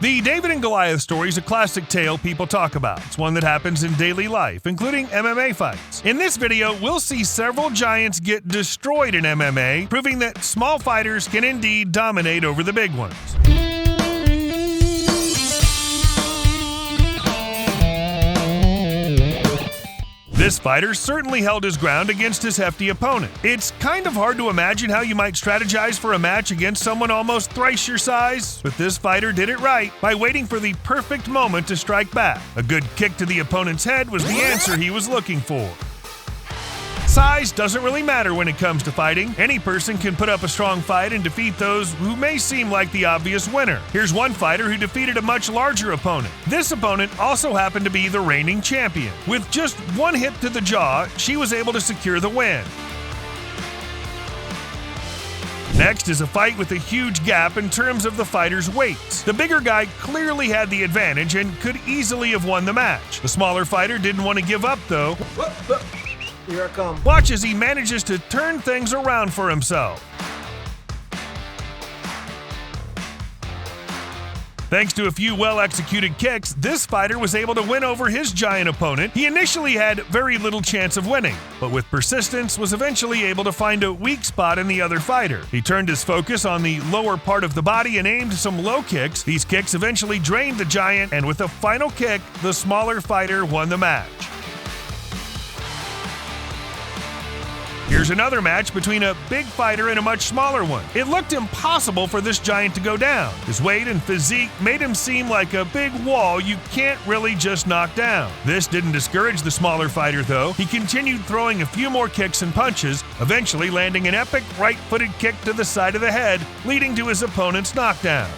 The David and Goliath story is a classic tale people talk about. It's one that happens in daily life, including MMA fights. In this video, we'll see several giants get destroyed in MMA, proving that small fighters can indeed dominate over the big ones. This fighter certainly held his ground against his hefty opponent. It's kind of hard to imagine how you might strategize for a match against someone almost thrice your size, but this fighter did it right by waiting for the perfect moment to strike back. A good kick to the opponent's head was the answer he was looking for. Size doesn't really matter when it comes to fighting. Any person can put up a strong fight and defeat those who may seem like the obvious winner. Here's one fighter who defeated a much larger opponent. This opponent also happened to be the reigning champion. With just one hit to the jaw, she was able to secure the win. Next is a fight with a huge gap in terms of the fighter's weights. The bigger guy clearly had the advantage and could easily have won the match. The smaller fighter didn't want to give up, though. Here I come. Watch as he manages to turn things around for himself. Thanks to a few well-executed kicks, this fighter was able to win over his giant opponent. He initially had very little chance of winning, but with persistence was eventually able to find a weak spot in the other fighter. He turned his focus on the lower part of the body and aimed some low kicks. These kicks eventually drained the giant, and with a final kick, the smaller fighter won the match. Here's another match between a big fighter and a much smaller one. It looked impossible for this giant to go down. His weight and physique made him seem like a big wall you can't really just knock down. This didn't discourage the smaller fighter, though. He continued throwing a few more kicks and punches, eventually landing an epic right-footed kick to the side of the head, leading to his opponent's knockdown.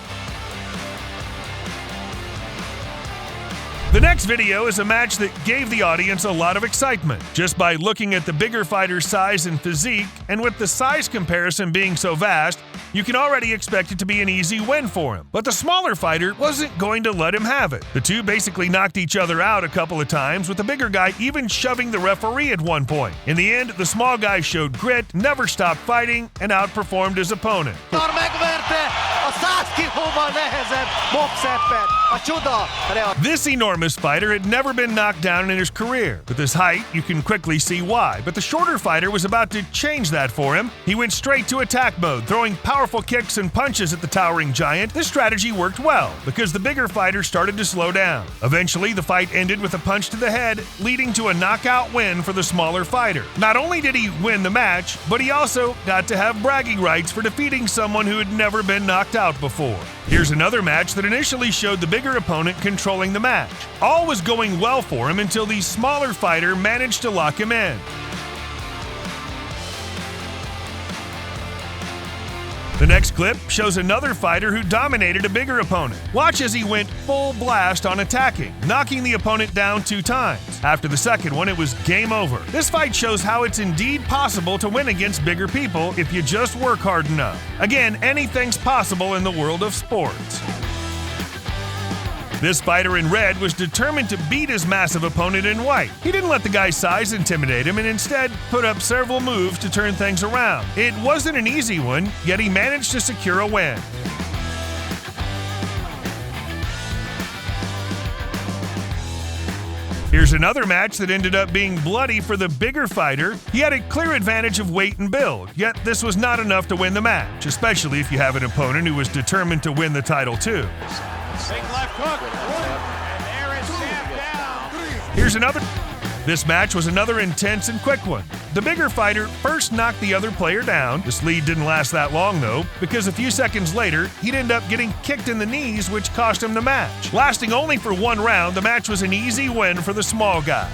The next video is a match that gave the audience a lot of excitement. Just by looking at the bigger fighter's size and physique, and with the size comparison being so vast, you can already expect it to be an easy win for him. But the smaller fighter wasn't going to let him have it. The two basically knocked each other out a couple of times, with the bigger guy even shoving the referee at one point. In the end, the small guy showed grit, never stopped fighting, and outperformed his opponent. This enormous fighter had never been knocked down in his career. With his height, you can quickly see why, but the shorter fighter was about to change that for him. He went straight to attack mode, throwing powerful kicks and punches at the towering giant. This strategy worked well, because the bigger fighter started to slow down. Eventually, the fight ended with a punch to the head, leading to a knockout win for the smaller fighter. Not only did he win the match, but he also got to have bragging rights for defeating someone who had never been knocked out before. Here's another match that initially showed the bigger opponent controlling the match. All was going well for him until the smaller fighter managed to lock him in. The next clip shows another fighter who dominated a bigger opponent. Watch as he went full blast on attacking, knocking the opponent down 2 times. After the second one, it was game over. This fight shows how it's indeed possible to win against bigger people if you just work hard enough. Again, anything's possible in the world of sports. This fighter in red was determined to beat his massive opponent in white. He didn't let the guy's size intimidate him and instead put up several moves to turn things around. It wasn't an easy one, yet he managed to secure a win. Here's another match that ended up being bloody for the bigger fighter. He had a clear advantage of weight and build, yet this was not enough to win the match, especially if you have an opponent who was determined to win the title too. Big left hook, and there is Sam down. Here's another. This match was another intense and quick one. The bigger fighter first knocked the other player down. This lead didn't last that long, though, because a few seconds later, he'd end up getting kicked in the knees, which cost him the match. Lasting only for 1 round, the match was an easy win for the small guy.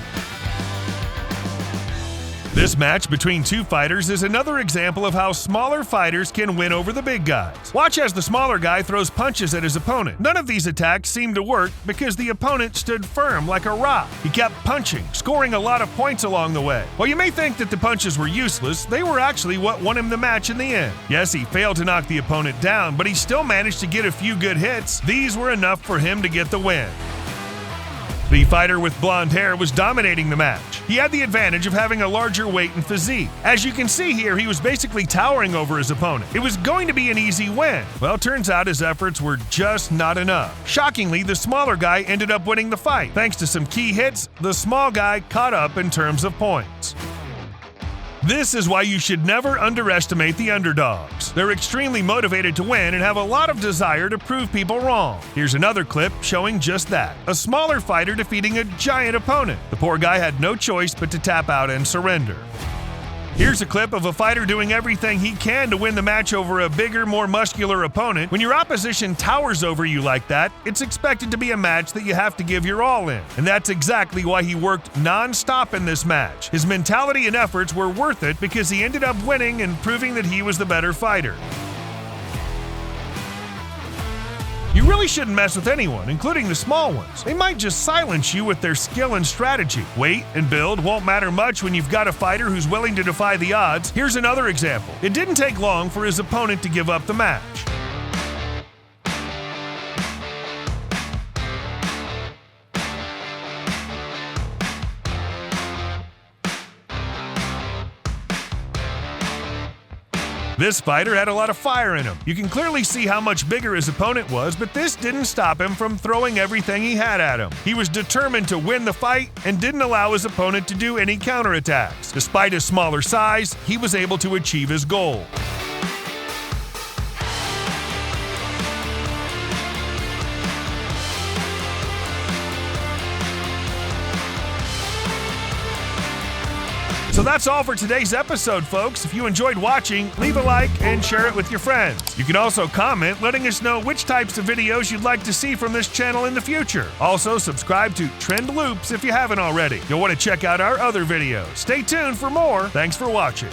This match between 2 fighters is another example of how smaller fighters can win over the big guys. Watch as the smaller guy throws punches at his opponent. None of these attacks seemed to work because the opponent stood firm like a rock. He kept punching, scoring a lot of points along the way. While you may think that the punches were useless, they were actually what won him the match in the end. Yes, he failed to knock the opponent down, but he still managed to get a few good hits. These were enough for him to get the win. The fighter with blonde hair was dominating the match. He had the advantage of having a larger weight and physique. As you can see here, he was basically towering over his opponent. It was going to be an easy win. Well, turns out his efforts were just not enough. Shockingly, the smaller guy ended up winning the fight. Thanks to some key hits, the small guy caught up in terms of points. This is why you should never underestimate the underdogs. They're extremely motivated to win and have a lot of desire to prove people wrong. Here's another clip showing just that. A smaller fighter defeating a giant opponent. The poor guy had no choice but to tap out and surrender. Here's a clip of a fighter doing everything he can to win the match over a bigger, more muscular opponent. When your opposition towers over you like that, it's expected to be a match that you have to give your all in. And that's exactly why he worked non-stop in this match. His mentality and efforts were worth it because he ended up winning and proving that he was the better fighter. You really shouldn't mess with anyone, including the small ones. They might just silence you with their skill and strategy. Weight and build won't matter much when you've got a fighter who's willing to defy the odds. Here's another example. It didn't take long for his opponent to give up the match. This fighter had a lot of fire in him. You can clearly see how much bigger his opponent was, but this didn't stop him from throwing everything he had at him. He was determined to win the fight and didn't allow his opponent to do any counterattacks. Despite his smaller size, he was able to achieve his goal. So that's all for today's episode, folks. If you enjoyed watching, leave a like and share it with your friends. You can also comment letting us know which types of videos you'd like to see from this channel in the future. Also, subscribe to Trend Loops if you haven't already. You'll want to check out our other videos. Stay tuned for more. Thanks for watching.